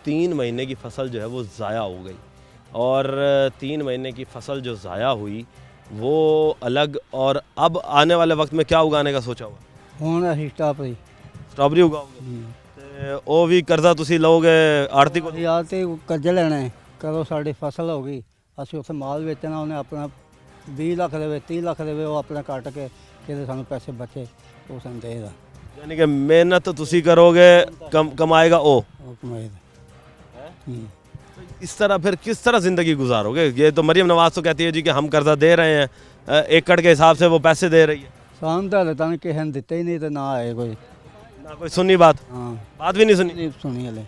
3 महीने की फसल जो है वो ज़ाया हो गई, और 3 महीने की फसल जो ज़ाया हुई वो अलग। और अब आने वाले वक्त में क्या उगाने का सोचा हुआ? ਹੁਣ ਅਸੀਂ ਸਟਾਪਰੀ स्ट्रॉबेरी उगाओगे? ਤੇ ਉਹ ਵੀ ਕਰਜ਼ਾ ਤੁਸੀਂ ਲਓਗੇ ਆੜਤੀ ਕੋਲ? ਯਾਰ ਤੇ ਕਰਜ਼ਾ ਲੈਣਾ ਹੈ, ਕਦੋਂ ਸਾਡੀ ਫਸਲ ਹੋ ਗਈ ਅਸੀਂ ਉੱਥੇ ਮਾਲ ਵੇਚਣਾ, ਉਹਨੇ ਆਪਣਾ 20 ਲੱਖ ਦੇਵੇ 30 ਲੱਖ ਦੇਵੇ, ਉਹ ਆਪਣਾ ਕੱਟ ਕੇ ਕਿਤੇ ਸਾਨੂੰ ਪੈਸੇ ਬਚੇ ਉਹ ਸਾਨੂੰ ਦੇਗਾ। यानी कि मेहनत ਤੁਸੀਂ ਕਰੋਗੇ, कमाएगा वो। ਉਹ ਕਮਾਏਗਾ। इस तरह फिर किस तरह ज़िंदगी गुजारोगे? ये तो मरियम नवाज तो कहती है जी कि हम कर्जा दे रहे हैं, एकड़ के हिसाब से वो पैसे दे रही है। ਸਾਨੂੰ ਤਾਂ ਹਲੇ ਤਾਂ ਕਿਸੇ ਨੇ ਦਿੱਤੇ ਹੀ ਨਹੀਂ ਤੇ ਨਾ ਆਏ ਕੋਈ। ना कोई सुनी बात? हाँ बात भी नहीं सुनी? नहीं सुनी हले।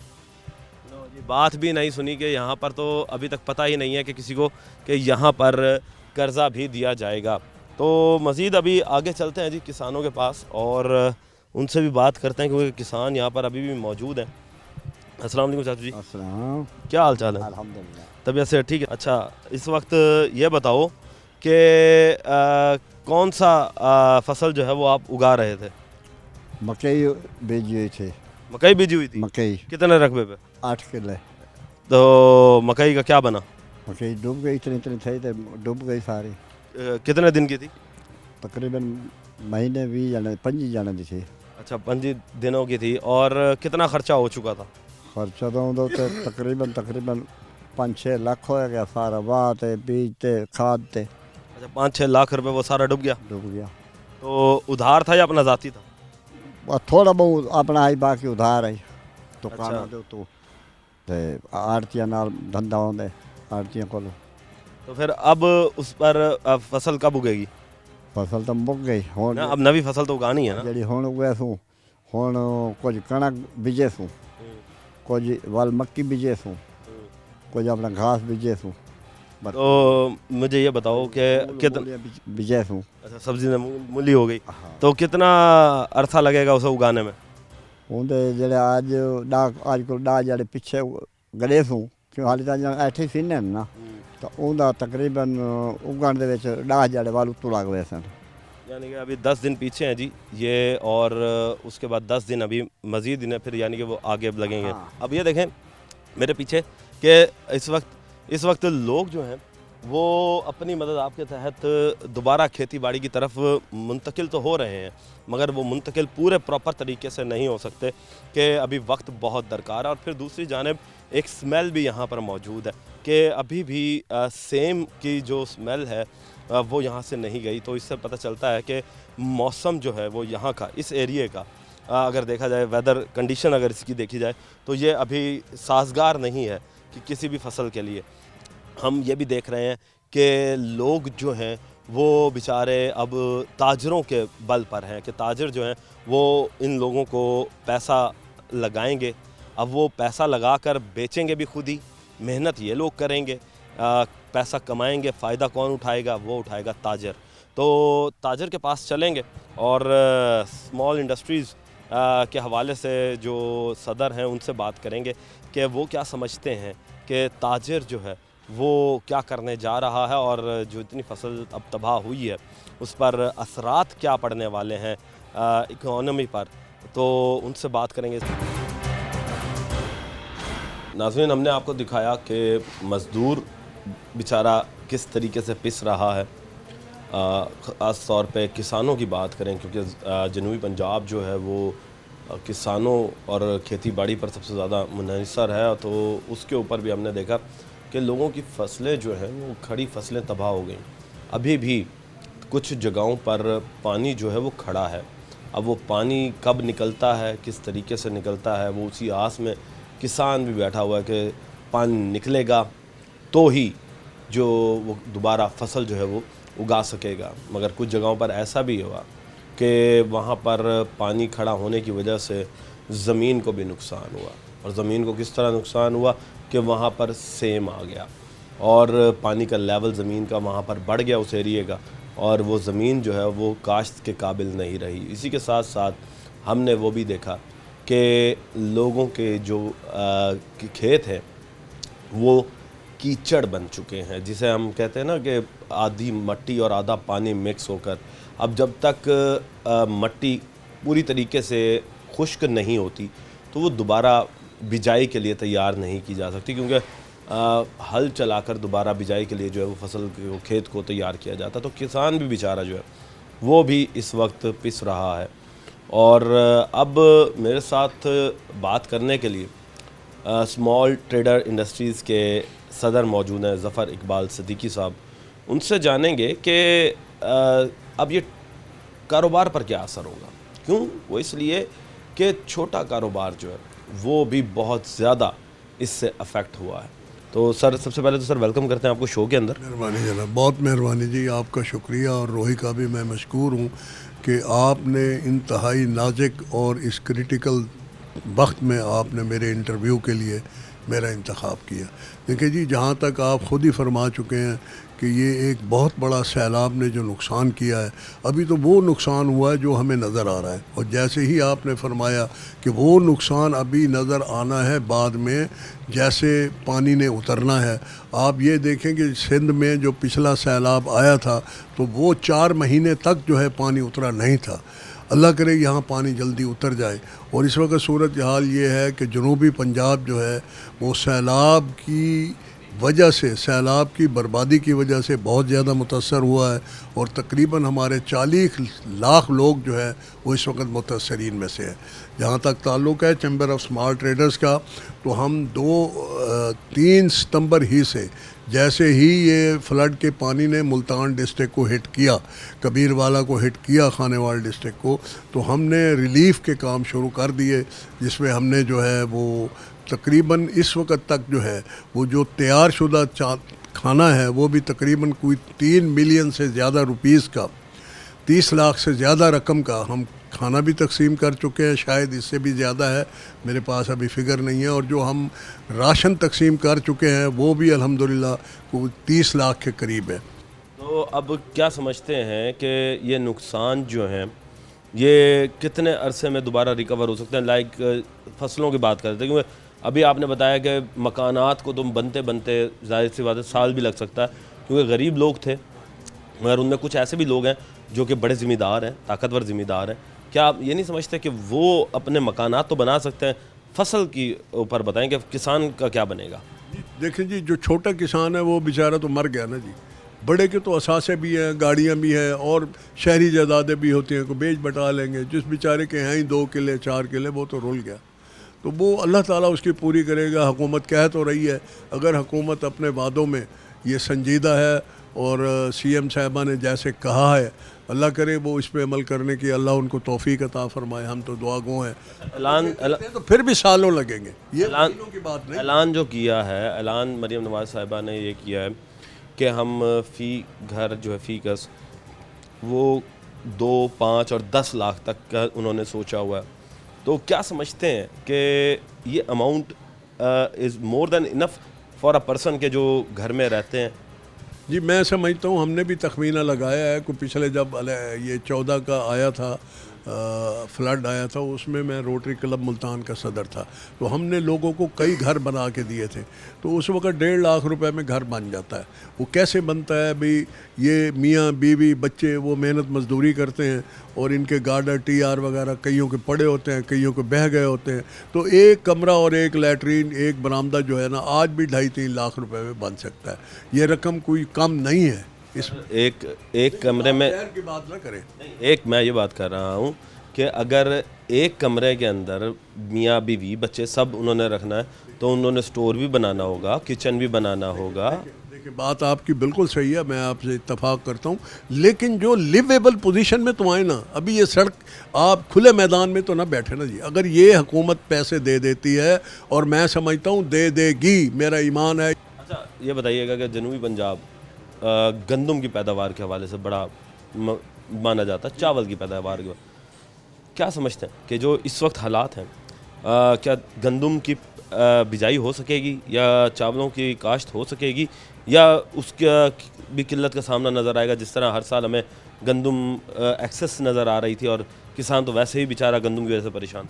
लो जी, बात भी नहीं सुनी कि यहाँ पर तो अभी तक पता ही नहीं है कि किसी को कि यहाँ पर कर्जा भी दिया जाएगा। तो मज़ीद अभी आगे चलते हैं जी किसानों के पास और उनसे भी बात करते हैं, क्योंकि किसान यहाँ पर अभी भी मौजूद हैं। अस्सलाम वालेकुम चाचू जी, अस्सलाम। क्या हाल चाल है? अल्हम्दुलिल्लाह। तबीयत से ठीक है? अच्छा, इस वक्त ये बताओ कि कौन सा फसल जो है वो आप उगा रहे थे? मकई बीजी हुई थी। मकई बीजी हुई थी? मकई कितने रकबे पे? 8 किले। तो मकई का क्या बना? मकई डूब गई, इतनी इतनी थी तो डूब गई सारी। कितने दिन की थी? तकरीबन महीने 20 जाने 25 जाने दी थी। अच्छा, 5 दिनों की थी। और कितना खर्चा हो चुका था? खर्चा तो उधर तकरीबन 5-6 लाख हो गया सारा, वाह ते बीज ते खाद ते। अच्छा, 5-6 लाख रुपए वो सारा डूब गया? डूब गया। तो उधार था या अपना ज़ाती था? बस थोड़ा बहुत अपना आई, बाकी उधार आई दुकान अच्छा। दे तो आड़तियां नाल धंधा होंदे आड़तियां को। तो फिर अब उस पर फसल कब उगेगी? फसल तो मुक गई हुण। ना, अब नवी फसल तो उगानी है ना? ਜਿਹੜੀ ਹੁਣ ਉਗੇ ਸੂ, ਹੁਣ ਕੁਝ ਕਣਕ ਬੀਜੇ ਸੂ, ਕੁਝ ਵੱਲ ਮੱਕੀ ਬੀਜੇ ਸੂ, ਕੁਝ ਆਪਣਾ घास ਬੀਜੇ ਸੂ। तो मुझे ये बताओ कि कितना ਬੀਜੇ ਸੂ। अच्छा, सब्जी में मूली हो गई, तो कितना अरसा लगेगा उसे उगाने में? ਉਹਦੇ ਜਿਹੜੇ ਅੱਜ ਕੋਲ ਡਾ ਜਿਹੜੇ ਪਿੱਛੇ ਗੜੇ ਸੂ, ਕਿਉਂ ਹਾਲੇ ਤਾਂ ਐਠੇ ਸੀ ਨੇ ਨਾ, ਤਾਂ ਉਹਦਾ ਤਕਰੀਬਨ ਉਗਣ ਦੇ ਵਿੱਚ ਡਾ ਜਿਹੜੇ ਵੱਲ ਉੱਤੋਂ ਲੱਗ ਗਏ ਸਨ। यानी कि अभी 10 दिन पीछे हैं जी ये, और उसके बाद 10 दिन अभी मज़ीद इन्हें फिर यानी कि वो आगे लगेंगे। अब ये देखें मेरे पीछे कि इस वक्त लोग जो हैं वो अपनी मदद आपके तहत दोबारा खेती बाड़ी की तरफ मुंतकिल तो हो रहे हैं, मगर वो मुंतकिल पूरे प्रॉपर तरीके से नहीं हो सकते कि अभी वक्त बहुत दरकार है। और फिर दूसरी जानिब एक स्मेल भी यहाँ पर मौजूद है कि अभी भी सेम की जो स्मेल है वो यहाँ से नहीं गई। तो इससे पता चलता है कि मौसम जो है वो यहाँ का, इस एरिए का अगर देखा जाए, वेदर कंडीशन अगर इसकी देखी जाए तो ये अभी साजगार नहीं है कि किसी भी फसल के लिए। हम ये भी देख रहे हैं कि लोग जो हैं वो बेचारे अब ताजरों के बल पर हैं कि ताजर जो हैं वो इन लोगों को पैसा लगाएंगे। अब वो पैसा लगाकर बेचेंगे भी खुद ही, मेहनत ये लोग करेंगे, पैसा कमाएंगे, फ़ायदा कौन उठाएगा? वो उठाएगा ताजर। तो ताजर के पास चलेंगे और स्मॉल इंडस्ट्रीज़ के हवाले से जो सदर हैं उनसे बात करेंगे कि वो क्या समझते हैं कि ताजर जो है वो क्या करने जा रहा है और जो इतनी फसल अब तबाह हुई है उस पर असरात क्या पड़ने वाले हैं इकोनॉमी पर, तो उनसे बात करेंगे। नाज़रीन, हमने आपको दिखाया कि मज़दूर बेचारा किस तरीके से पिस रहा है। ख़ास तौर पे किसानों की बात करें, क्योंकि जनूबी पंजाब जो है वो किसानों और खेती बाड़ी पर सबसे ज़्यादा मुनहसर है, तो उसके ऊपर भी हमने देखा कि लोगों की फसलें जो हैं वो खड़ी फसलें तबाह हो गई। अभी भी कुछ जगहों पर पानी जो है वो खड़ा है। अब वो पानी कब निकलता है, किस तरीके से निकलता है, वो उसी आस में किसान भी बैठा हुआ है कि पानी निकलेगा तो ही जो वो दोबारा फसल जो है वो उगा सकेगा। मगर कुछ जगहों पर ऐसा भी हुआ कि वहाँ पर पानी खड़ा होने की वजह से ज़मीन को भी नुकसान हुआ। और ज़मीन को किस तरह नुकसान हुआ कि वहाँ पर सेम आ गया और पानी का लेवल ज़मीन का वहाँ पर बढ़ गया उस एरिए का, और वो ज़मीन जो है वो काश्त के काबिल नहीं रही। इसी के साथ साथ हमने वो भी देखा कि लोगों के जो खेत हैं वो कीचड़ बन चुके हैं, जिसे हम कहते हैं ना कि आधी मट्टी और आधा पानी मिक्स होकर। अब जब तक मट्टी पूरी तरीके से खुश्क नहीं होती तो वो दोबारा बिजाई के लिए तैयार नहीं की जा सकती, क्योंकि हल चलाकर दोबारा बिजाई के लिए जो है वो फसल को, खेत को तैयार किया जाता। तो किसान भी बेचारा जो है वो भी इस वक्त पिस रहा है। और अब मेरे साथ बात करने के लिए स्मॉल ट्रेडर इंडस्ट्रीज़ के सदर मौजूद हैं, ज़फ़र इकबाल सिद्दीकी साहब। उनसे जानेंगे कि अब ये कारोबार पर क्या असर होगा। क्यों? वो इसलिए कि छोटा कारोबार जो है वो भी बहुत ज़्यादा इससे अफेक्ट हुआ है। तो सर, सबसे पहले तो सर वेलकम करते हैं आपको शो के अंदर। मेहरबानी जनाब, बहुत मेहरबानी जी, आपका शुक्रिया। और रोही का भी मैं मशकूर हूँ कि आपने इंतहाई नाजुक और इस क्रिटिकल वक्त में आपने मेरे इंटरव्यू के लिए मेरा इंतखाब किया। देखिए जी, जहाँ तक आप ख़ुद ही फरमा चुके हैं कि ये एक बहुत बड़ा सैलाब ने जो नुकसान किया है, अभी तो वो नुकसान हुआ है जो हमें नज़र आ रहा है। और जैसे ही आपने फरमाया कि वो नुकसान अभी नज़र आना है बाद में, जैसे पानी ने उतरना है। आप ये देखें कि सिंध में जो पिछला सैलाब आया था तो वो 4 महीने तक जो है पानी उतरा नहीं था। अल्लाह करे यहाँ पानी जल्दी उतर जाए। और इस वक्त सूरत हाल ये है कि जनूबी पंजाब जो है वो सैलाब की वजह से, सैलाब की बर्बादी की वजह से बहुत ज़्यादा मुतासर हुआ है। और तकरीबन हमारे 40 लाख लोग जो है वो इस वक्त मुतासरीन में से है। जहाँ तक ताल्लुक़ है चैम्बर ऑफ स्मॉल ट्रेडर्स का, तो हम 3 सितंबर ही से, जैसे ही ये फ्लड के पानी ने मुल्तान डिस्ट्रिक्ट को हिट किया, कबीरवाला को हिट किया, खानेवाल डिस्ट्रिक्ट को, तो हमने रिलीफ़ के काम शुरू कर दिए, जिसमें हमने जो है वो तकरीबन इस वक्त तक जो है वो जो तैयार शुदा खाना है वो भी तकरीबन कोई 3 मिलियन से ज़्यादा रुपीस का, 30 लाख से ज़्यादा रकम का हम खाना भी तकसीम कर चुके हैं। शायद इससे भी ज़्यादा है, मेरे पास अभी फ़िगर नहीं है। और जो हम राशन तकसीम कर चुके हैं वो भी अल्हम्दुलिल्लाह कोई 30 लाख के करीब है। तो अब क्या समझते हैं कि ये नुकसान जो हैं ये कितने अरसे में दोबारा रिकवर हो सकते हैं? लाइक फसलों की बात करते हैं, क्योंकि अभी आपने बताया कि मकानात को तुम बनते बनते ज़ाहिर सी बात है साल भी लग सकता है, क्योंकि गरीब लोग थे, मगर उनमें कुछ ऐसे भी लोग हैं जो कि बड़े ज़िम्मेदार हैं, ताकतवर ज़िम्मेदार हैं। क्या आप ये नहीं समझते कि वो अपने मकानात तो बना सकते हैं, फसल की ऊपर बताएं कि किसान का क्या बनेगा? देखिए जी, जो छोटा किसान है वो बेचारा तो मर गया ना जी। बड़े के तो असासे भी हैं, गाड़ियाँ भी हैं और शहरी जायदादें भी होती हैं, को बेच बटा लेंगे। जिस बेचारे के हैं ही 2 किले 4 किले, वो तो रुल गया। तो वो अल्लाह ताला उसकी पूरी करेगा। हुकूमत कह तो रही है, अगर हुकूमत अपने वादों में ये संजीदा है और CM साहिबा ने जैसे कहा है, अल्लाह करे वो इस पे अमल करने की अल्लाह उनको तौफीक अता फरमाए। हम तो दुआ गो हैं। ऐलान तो फिर भी सालों लगेंगे, ये महीनों की बात नहीं। ऐलान जो किया है, ऐलान मरीम नवाज साहिबा ने ये किया है कि हम फ़ी घर जो है फ़ी कस वो 2, 5 और 10 लाख तक का उन्होंने सोचा हुआ है। तो क्या समझते हैं कि ये amount is more than enough for a person के जो घर में रहते हैं? जी, मैं समझता हूँ हमने भी तखमीना लगाया है कि पिछले जब ये 14 का आया था फ्लड आया था, उसमें मैं रोटरी क्लब मुल्तान का सदर था। तो हमने लोगों को कई घर बना के दिए थे। तो उस वक्त 1.5 लाख रुपए में घर बन जाता है। वो कैसे बनता है भाई? ये मियाँ बीवी बच्चे वो मेहनत मजदूरी करते हैं और इनके गार्डर TR वगैरह कईयों के पड़े होते हैं, कईयों के बह गए होते हैं। तो एक कमरा और एक लैट्रीन, एक बरामदा जो है ना, आज भी 2.5-3 लाख रुपए में बन सकता है। ये रकम कोई कम नहीं है। इस एक कमरे में शहर की बात ना करें। एक मैं ये बात कर रहा हूँ कि अगर एक कमरे के अंदर मियाँ बीवी बच्चे सब उन्होंने रखना है तो उन्होंने स्टोर भी बनाना होगा, किचन भी बनाना होगा। देखिए बात आपकी बिल्कुल सही है, मैं आपसे इत्तेफाक करता हूँ। लेकिन जो लिवेबल पोजीशन में तो आए ना, अभी ये सड़क आप खुले मैदान में तो ना बैठे ना जी। अगर ये हुकूमत पैसे दे देती है, और मैं समझता हूँ दे देगी, मेरा ईमान है। अच्छा ये बताइएगा कि जनूबी पंजाब गंदम की पैदावार के हवाले से बड़ा माना जाता है, चावल की पैदावार के, क्या समझते हैं कि जो इस वक्त हालात हैं, क्या गंदम की बिजाई हो सकेगी या चावलों की काश्त हो सकेगी, या उसका भी किल्लत का सामना नज़र आएगा? जिस तरह हर साल हमें गंदम एक्सेस नज़र आ रही थी और किसान तो वैसे ही बेचारा गंदम की वजह से परेशान।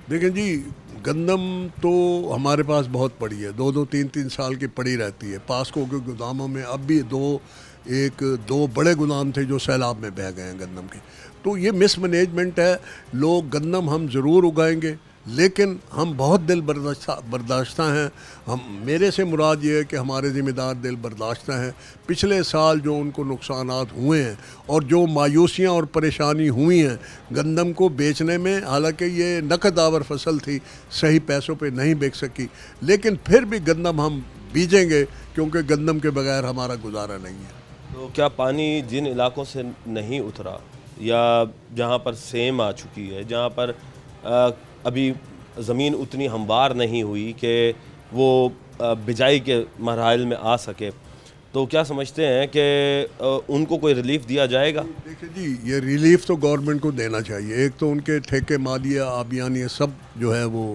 देखें जी, गंदम तो हमारे पास बहुत पड़ी है, 2-2, 3-3 साल की पड़ी रहती है। पास्को के गोदामों में अब भी दो बड़े गोदाम थे जो सैलाब में बह गए हैं गंदम के। तो ये मिसमैनेजमेंट है। लोग गंदम हम ज़रूर उगाएंगे, लेकिन हम बहुत दिल बर्दाश्ता हैं। मेरे से मुराद ये है कि हमारे ज़िम्मेदार दिल बर्दाश्ता हैं। पिछले साल जो उनको नुकसानात हुए हैं और जो मायूसियाँ और परेशानी हुई हैं गंदम को बेचने में, हालांकि ये नकद आवर फसल थी, सही पैसों पे नहीं बेच सकी, लेकिन फिर भी गंदम हम बीजेंगे क्योंकि गंदम के बगैर हमारा गुजारा नहीं है। तो क्या पानी जिन इलाकों से नहीं उतरा या जहाँ पर सेम आ चुकी है, जहाँ पर अभी ज़मीन उतनी हमवार नहीं हुई कि वो बिजाई के मरहल में आ सके, तो क्या समझते हैं कि उनको कोई रिलीफ दिया जाएगा? देखिए जी, ये रिलीफ तो गवर्नमेंट को देना चाहिए। एक तो उनके ठेके मालिया आबियानी सब जो है वो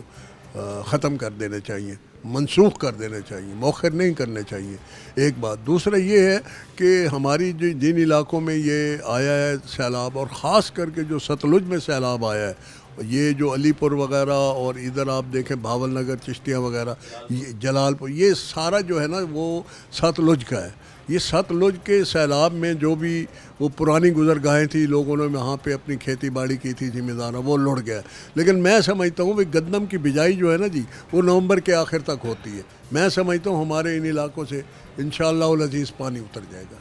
ख़त्म कर देने चाहिए, मनसूख कर देने चाहिए, मौखर नहीं करने चाहिए। एक बात। दूसरा ये है कि हमारी जिन इलाकों में ये आया है सैलाब, और ख़ास करके जो सतलुज में सैलाब आया है, ये जो अलीपुर वगैरह और इधर आप देखें भावल नगर, चिश्तिया वगैरह, ये जलालपुर, ये सारा जो है ना वो सतलुज का है। ये सतलुज के सैलाब में जो भी वो पुरानी गुजरगाहें थी, लोगों ने वहाँ पे अपनी खेती बाड़ी की थी, ज़िम्मेदार वो लुढ़ गया। लेकिन मैं समझता हूँ कि गंदम की बिजाई जो है ना जी, वो नवंबर के आखिर तक होती है। मैं समझता हूँ हमारे इन इलाकों से इंशाअल्लाह अज़ीज़ पानी उतर जाएगा।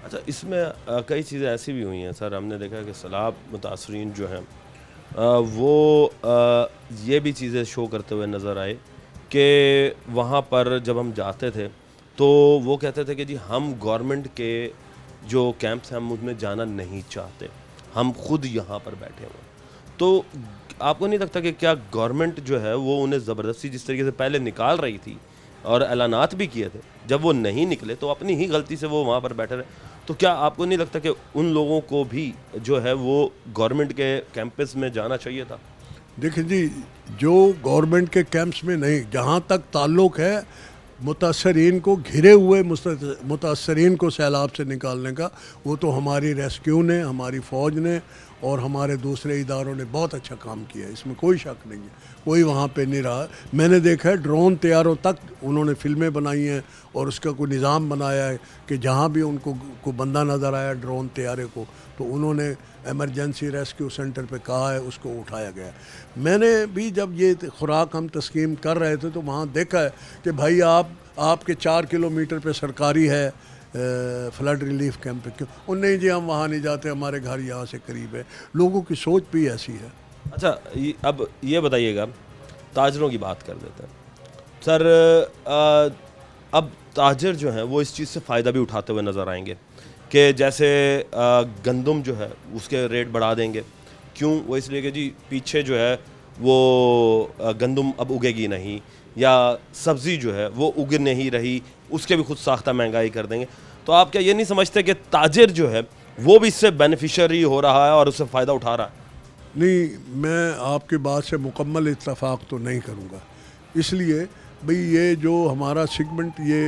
अच्छा, इसमें कई चीज़ें ऐसी भी हुई हैं सर, हमने देखा कि सैलाब मुतासरीन जो हैं वो ये भी चीज़ें शो करते हुए नज़र आए कि वहाँ पर जब हम जाते थे तो वो कहते थे कि जी हम गवर्नमेंट के जो कैंप्स हैं हम उसमें जाना नहीं चाहते, हम खुद यहाँ पर बैठे हुए। तो आपको नहीं लगता कि क्या गवर्नमेंट जो है वो उन्हें ज़बरदस्ती जिस तरीके से पहले निकाल रही थी और ऐलानात भी किए थे, जब वो नहीं निकले तो अपनी ही गलती से वो वहाँ पर बैठे रहे, तो क्या आपको नहीं लगता कि उन लोगों को भी जो है वो गवर्नमेंट के कैंपस में जाना चाहिए था? देखिए जी, जो गवर्नमेंट के कैंप्स में नहीं, जहाँ तक ताल्लुक़ है मुतासरीन को, घिरे हुए मुतासरीन को सैलाब से निकालने का, वो तो हमारी रेस्क्यू ने, हमारी फ़ौज ने और हमारे दूसरे इदारों ने बहुत अच्छा काम किया है, इसमें कोई शक नहीं है। कोई वहाँ पे नहीं रहा। मैंने देखा है ड्रोन तैयारों तक उन्होंने फिल्में बनाई हैं और उसका कोई निज़ाम बनाया है कि जहाँ भी उनको को बंदा नज़र आया ड्रोन तैयारे को, तो उन्होंने एमरजेंसी रेस्क्यू सेंटर पे कहा है, उसको उठाया गया। मैंने भी जब ये खुराक हम तस्कीम कर रहे थे तो वहाँ देखा है कि भाई आपके 4 किलोमीटर पे सरकारी है फ्लड रिलीफ कैंप पे, क्यों? और नहीं जी हम वहाँ नहीं जाते, हमारे घर यहाँ से करीब है। लोगों की सोच भी ऐसी है। अच्छा, अब ये बताइएगा, ताजरों की बात कर देते हैं सर। अब ताजर जो हैं वो इस चीज़ से फ़ायदा भी उठाते हुए नज़र आएंगे कि जैसे गंदम जो है उसके रेट बढ़ा देंगे। क्यों? वो इसलिए कि जी पीछे जो है वो गंदम अब उगेगी नहीं, या सब्ज़ी जो है वो उग नहीं रही, उसके भी खुद साख्ता महंगाई कर देंगे। तो आप क्या ये नहीं समझते कि ताजिर जो है वो भी इससे बेनिफिशरी हो रहा है और उससे फ़ायदा उठा रहा है? नहीं, मैं आपकी बात से मुकम्मल इत्तफाक तो नहीं करूँगा। इसलिए भाई ये जो हमारा सेगमेंट, ये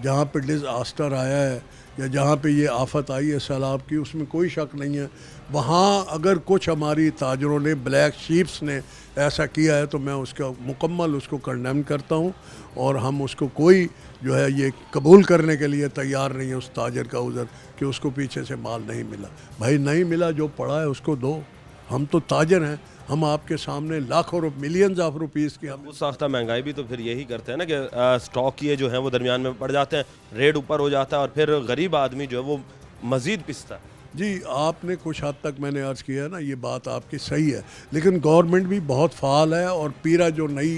जहाँ पे डिज़ास्टर आया है या जहाँ पे ये आफत आई है सैलाब की, उसमें कोई शक नहीं है। वहाँ अगर कुछ हमारी ताजरों ने, ब्लैक शीप्स ने ऐसा किया है तो मैं उसका मुकम्मल उसको कंडेम करता हूँ, और हम उसको कोई जो है ये कबूल करने के लिए तैयार नहीं है उस ताजर का उज़र कि उसको पीछे से माल नहीं मिला। भाई नहीं मिला, जो पड़ा है उसको दो। हम तो ताजर हैं, हम आपके सामने लाखों मिलियंस ऑफ रुपीज़ की हम उस साख्ता महंगाई भी तो फिर यही करते हैं ना कि स्टॉक ये जो है वो दरमियान में पड़ जाते हैं, रेट ऊपर हो जाता है और फिर गरीब आदमी जो है वो मज़ीद पिसता है। जी, आपने कुछ हद तक मैंने अर्ज़ किया है ना, ये बात आपकी सही है, लेकिन गवर्नमेंट भी बहुत फ़ाल है और पीरा जो नई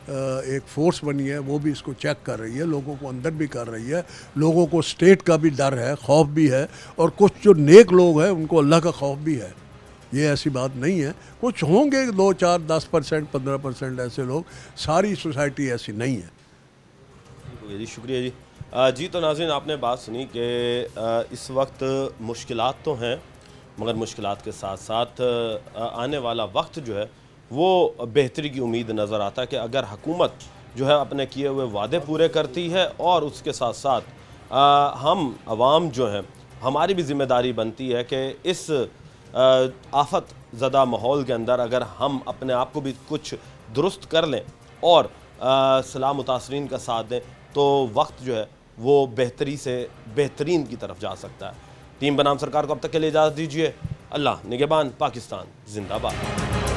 एक फ़ोर्स बनी है वो भी इसको चेक कर रही है, लोगों को अंदर भी कर रही है। लोगों को स्टेट का भी डर है, खौफ भी है, और कुछ जो नेक लोग हैं उनको अल्लाह का खौफ भी है। ये ऐसी बात नहीं है, कुछ होंगे 2, 4, 10%, 15% ऐसे लोग, सारी सोसाइटी ऐसी नहीं है। जी शुक्रिया जी। जी तो नाज़रीन, आपने बात सुनी कि इस वक्त मुश्किलात तो हैं, मगर मुश्किलात के साथ साथ आने वाला वक्त जो है वो बेहतरी की उम्मीद नज़र आता है कि अगर हुकूमत जो है अपने किए हुए वादे पूरे करती है और उसके साथ साथ हम आवाम जो हैं, हमारी भी ज़िम्मेदारी बनती है कि इस आफत ज़दा माहौल के अंदर अगर हम अपने आप को भी कुछ दुरुस्त कर लें और सलाह मुतासरीन का साथ दें तो वक्त जो है वो बेहतरी से बेहतरीन की तरफ जा सकता है। टीम बनाम सरकार को अब तक के लिए इजाज़त दीजिए। अल्लाह निगहबान, पाकिस्तान जिंदाबाद।